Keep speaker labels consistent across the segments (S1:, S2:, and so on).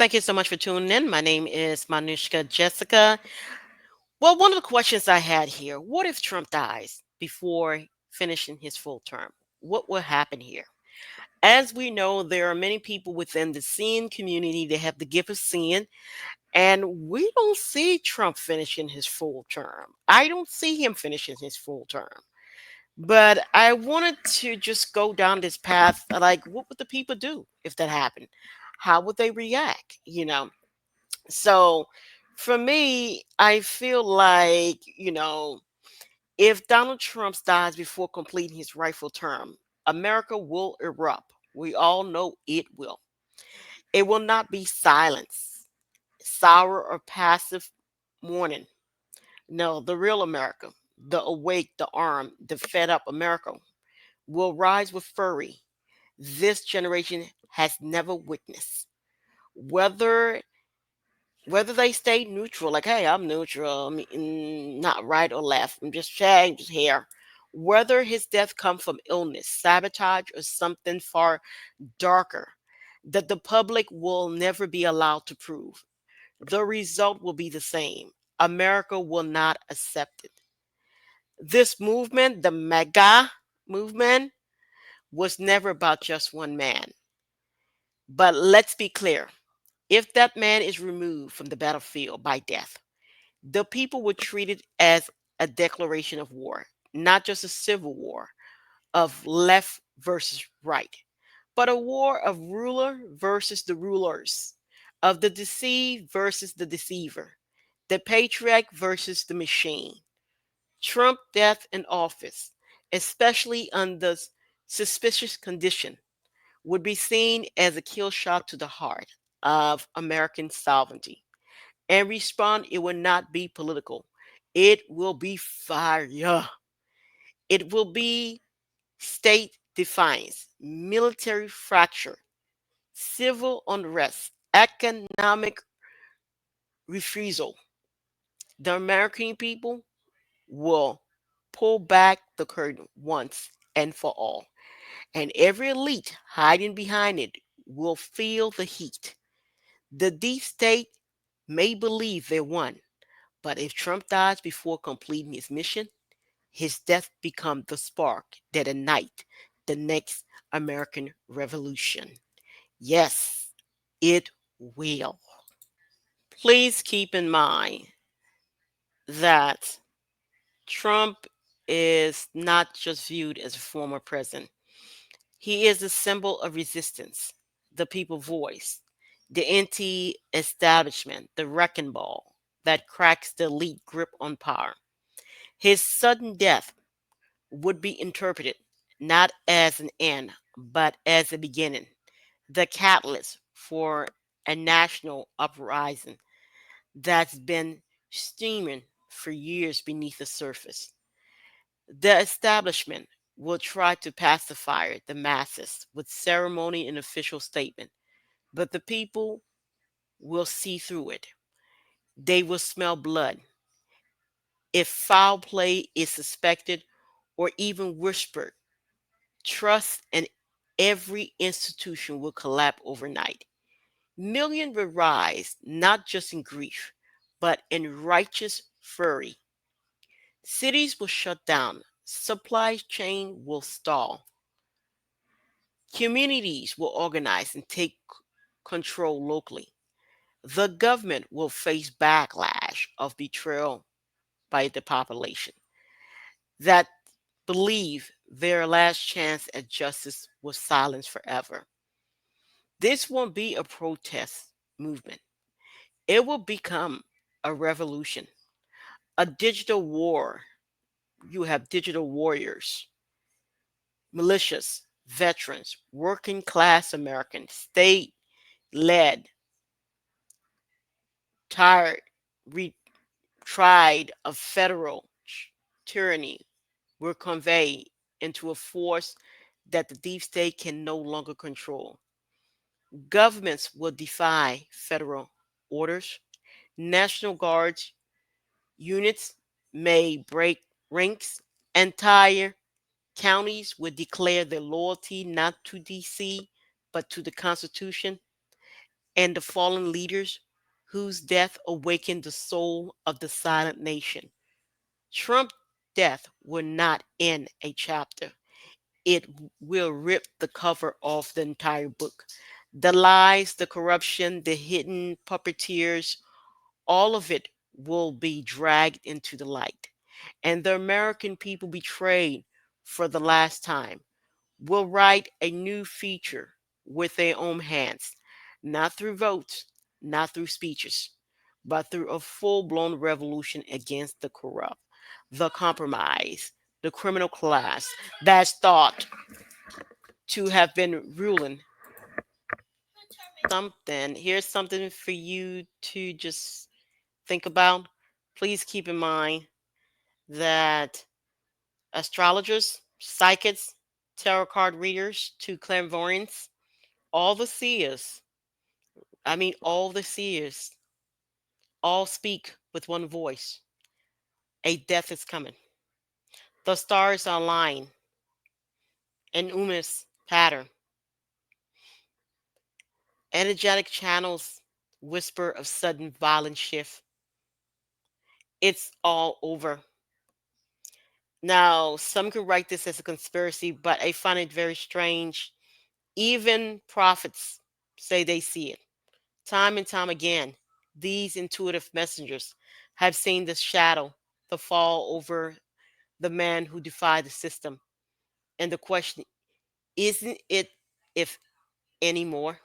S1: Thank you so much for tuning in. My name is Manushka Jessica. Well, one of the questions I had here, what if Trump dies before finishing his full term? What will happen here? As we know, there are many people within the seeing community that have the gift of seeing, and we don't see Trump finishing his full term. I don't see him finishing his full term. But I wanted to just go down this path. Like, what would the people do if that happened? How would they react? So for me, I feel like, if Donald Trump dies before completing his rightful term, America will erupt. We all know it will. It will not be silence, sour or passive mourning. No, the real America, the awake, the armed, the fed up America will rise with fury this generation has never witnessed. Whether whether they stay neutral, like, hey, I'm neutral, not right or left, I'm just here. Whether his death come from illness, sabotage, or something far darker that the public will never be allowed to prove, the result will be the same. America will not accept it. This movement, the MAGA movement, was never about just one man. But let's be clear, if that man is removed from the battlefield by death, the people would treat it as a declaration of war, not just a civil war of left versus right, but a war of ruler versus the rulers, of the deceived versus the deceiver, the patriarch versus the machine. Trump death in office, especially under suspicious condition, would be seen as a kill shot to the heart of American sovereignty. And respond, it will not be political. It will be fire. It will be state defiance, military fracture, civil unrest, economic refusal. The American people will pull back the curtain once and for all. And every elite hiding behind it will feel the heat. The deep state may believe they won, but if Trump dies before completing his mission, his death becomes the spark that ignites the next American Revolution. Yes, it will. Please keep in mind that Trump is not just viewed as a former president. He is a symbol of resistance, the people voice, the anti establishment, the wrecking ball that cracks the elite grip on power. His sudden death would be interpreted not as an end, but as a beginning, the catalyst for a national uprising that's been steaming for years beneath the surface. The establishment will try to pacify the masses with ceremony and official statement, but the people will see through it. They will smell blood. If foul play is suspected or even whispered, trust in every institution will collapse overnight. Millions will rise not just in grief, but in righteous fury. Cities will shut down, supply chain will stall, communities will organize and take control locally. The government will face backlash of betrayal by the population that believe their last chance at justice was silenced forever. This won't be a protest movement. It will become a revolution, a digital war. You have digital warriors, militias, veterans, working class Americans, state led, tired, retried of federal tyranny will convey into a force that the deep state can no longer control. Governments will defy federal orders. National Guards units may break ranks. Entire counties will declare their loyalty not to DC, but to the Constitution. and the fallen leaders whose death awakened the soul of the silent nation. Trump's death will not end a chapter. It will rip the cover off the entire book. The lies, the corruption, the hidden puppeteers, all of it will be dragged into the light. And the American people betrayed for the last time will write a new feature with their own hands, not through votes, not through speeches, but through a full blown revolution against the corrupt, the compromised, the criminal class that's thought to have been ruling something. Here's something for you to just think about. Please keep in mind that astrologers, psychics, tarot card readers, to clairvoyants, all the seers, all the seers, all speak with one voice. A death is coming. The stars are aligned in Uma's pattern. Energetic channels whisper of sudden violent shift. It's all over. Now, some could write this as a conspiracy, but I find it very strange. Even prophets say they see it. Time and time again, these intuitive messengers have seen the shadow, the fall over the man who defied the system. And the question isn't it if anymore?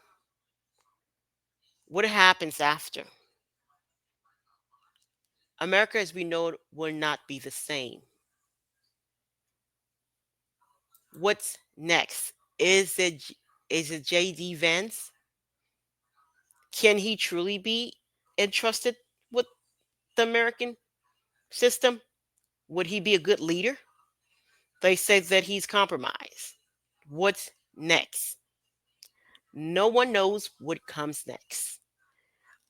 S1: What happens after? America as we know it will not be the same. What's next? Is it JD Vance? Can he truly be entrusted with the American system? Would he be a good leader? They say that he's compromised. What's next? No one knows what comes next.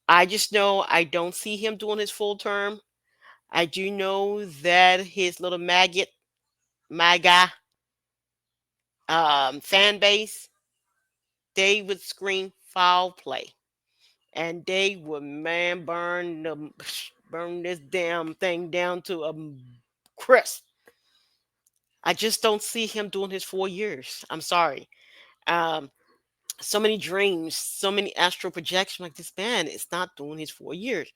S1: I just know I don't see him doing his full term. I do know that his little MAGA fan base, they would scream foul play. And they would, man, burn this damn thing down to a crisp. I just don't see him doing his 4 years. I'm sorry. Um, so many dreams, so many astral projections. Like this man is not doing his 4 years.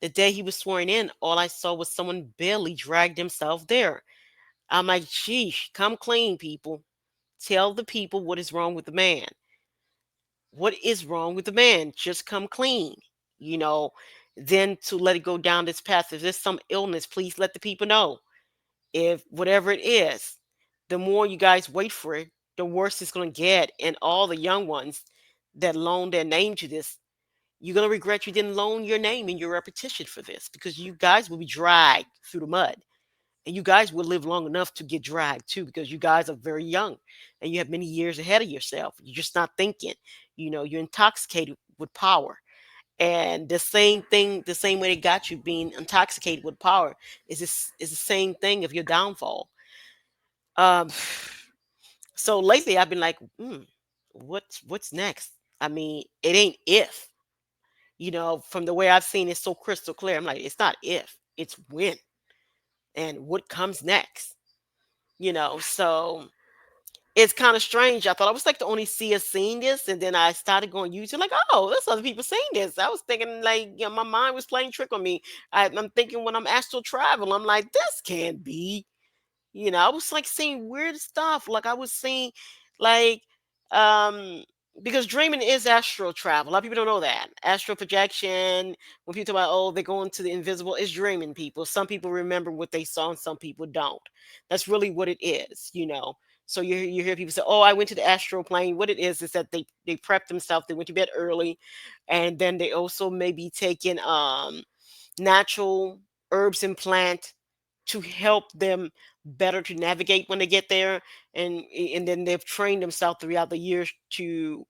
S1: The day he was sworn in, all I saw was someone barely dragged himself there. I'm like, sheesh, come clean, people. Tell the people what is wrong with the man. What is wrong with the man? Just come clean. You know, then to let it go down this path. If there's some illness, please let the people know. If whatever it is, the more you guys wait for it, the worse it's going to get. And all the young ones that loan their name to this, you're going to regret you didn't loan your name and your repetition for this because you guys will be dragged through the mud. And you guys will live long enough to get dragged too because you guys are very young and you have many years ahead of yourself. You're just not thinking. You're intoxicated with power. And the same thing, the same way they got you being intoxicated with power is the same thing of your downfall. Um, so lately I've been like, what's next? I mean, it ain't if, from the way I've seen it so crystal clear. I'm like, it's not if, it's when and what comes next. So it's kind of strange. I thought I was like the only seer seeing this, and then I started going YouTube, like, oh, there's other people seeing this. I was thinking, like, my mind was playing trick on me. I'm thinking when I'm astral travel, I'm like, this can't be. I was like seeing weird stuff. Like I was seeing, like, um, because dreaming is astral travel. A lot of people don't know that. Astral projection. When people talk about, oh, they're going to the invisible, it's dreaming. People. Some people remember what they saw, and some people don't. That's really what it is. So you hear people say, "Oh, I went to the astral plane." What it is that they prep themselves. They went to bed early, and then they also may be taking natural herbs and plant to help them better to navigate when they get there, and then they've trained themselves throughout the years to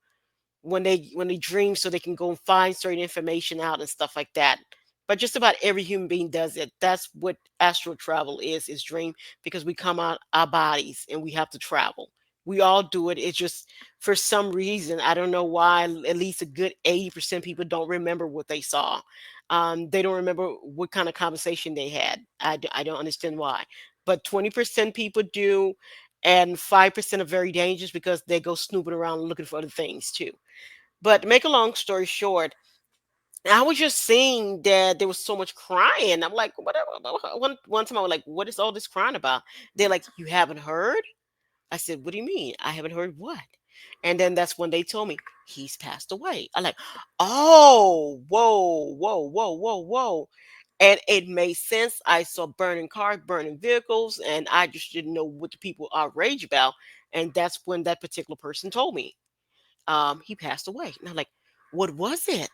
S1: when they dream so they can go and find certain information out and stuff like that. But just about every human being does it. That's what astral travel is dream, because we come out our bodies and we have to travel. We all do it. It's just for some reason, I don't know why, at least a good 80% people don't remember what they saw. They don't remember what kind of conversation they had. I don't understand why. But 20% people do, and 5% are very dangerous because they go snooping around looking for other things too. But to make a long story short, I was just seeing that there was so much crying. I'm like, whatever. One time I was like, what is all this crying about? They're like, you haven't heard? I said, what do you mean? I haven't heard what? And then that's when they told me he's passed away. I'm like, oh, whoa, whoa, whoa, whoa, whoa. And it made sense. I saw burning cars, burning vehicles, and I just didn't know what the people are rage about. And that's when that particular person told me he passed away. And I'm like, what was it?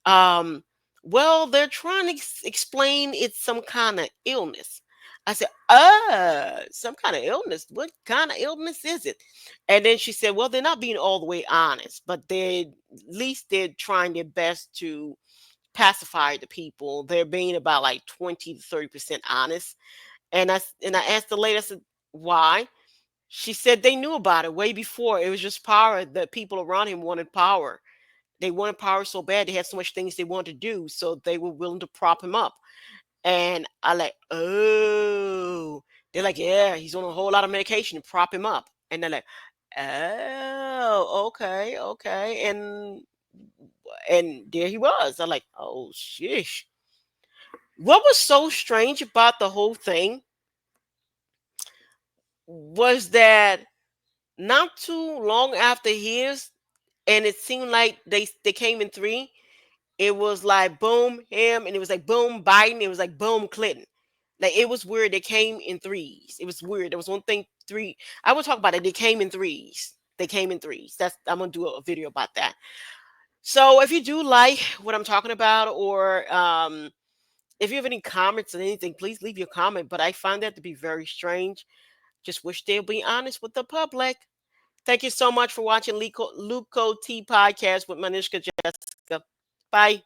S1: Um, well, they're trying to explain it's some kind of illness. I said, some kind of illness. What kind of illness is it? And then she said, well, they're not being all the way honest, but they at least they're trying their best to pacify the people. They're being about like 20 to 30% honest. And I asked the lady, I said, why? She said they knew about it way before. It was just power. The people around him wanted power. They wanted power so bad. They had so much things they wanted to do, so they were willing to prop him up. And I like, oh, they're like, yeah, he's on a whole lot of medication to prop him up. And they're like, oh, okay, okay. And there he was. I'm like, oh, shish. What was so strange about the whole thing was that not too long after his, and it seemed like they came in three. It was like boom him, and it was like boom Biden. It was like boom Clinton. Like it was weird. They came in threes. It was weird. There was one thing three. I will talk about it. They came in threes. They came in threes. That's I'm gonna do a video about that. So if you do like what I'm talking about, or if you have any comments on anything, please leave your comment. But I find that to be very strange. Just wish they'll be honest with the public. Thank you so much for watching Luco T podcast with Manishka Jessica. Bye.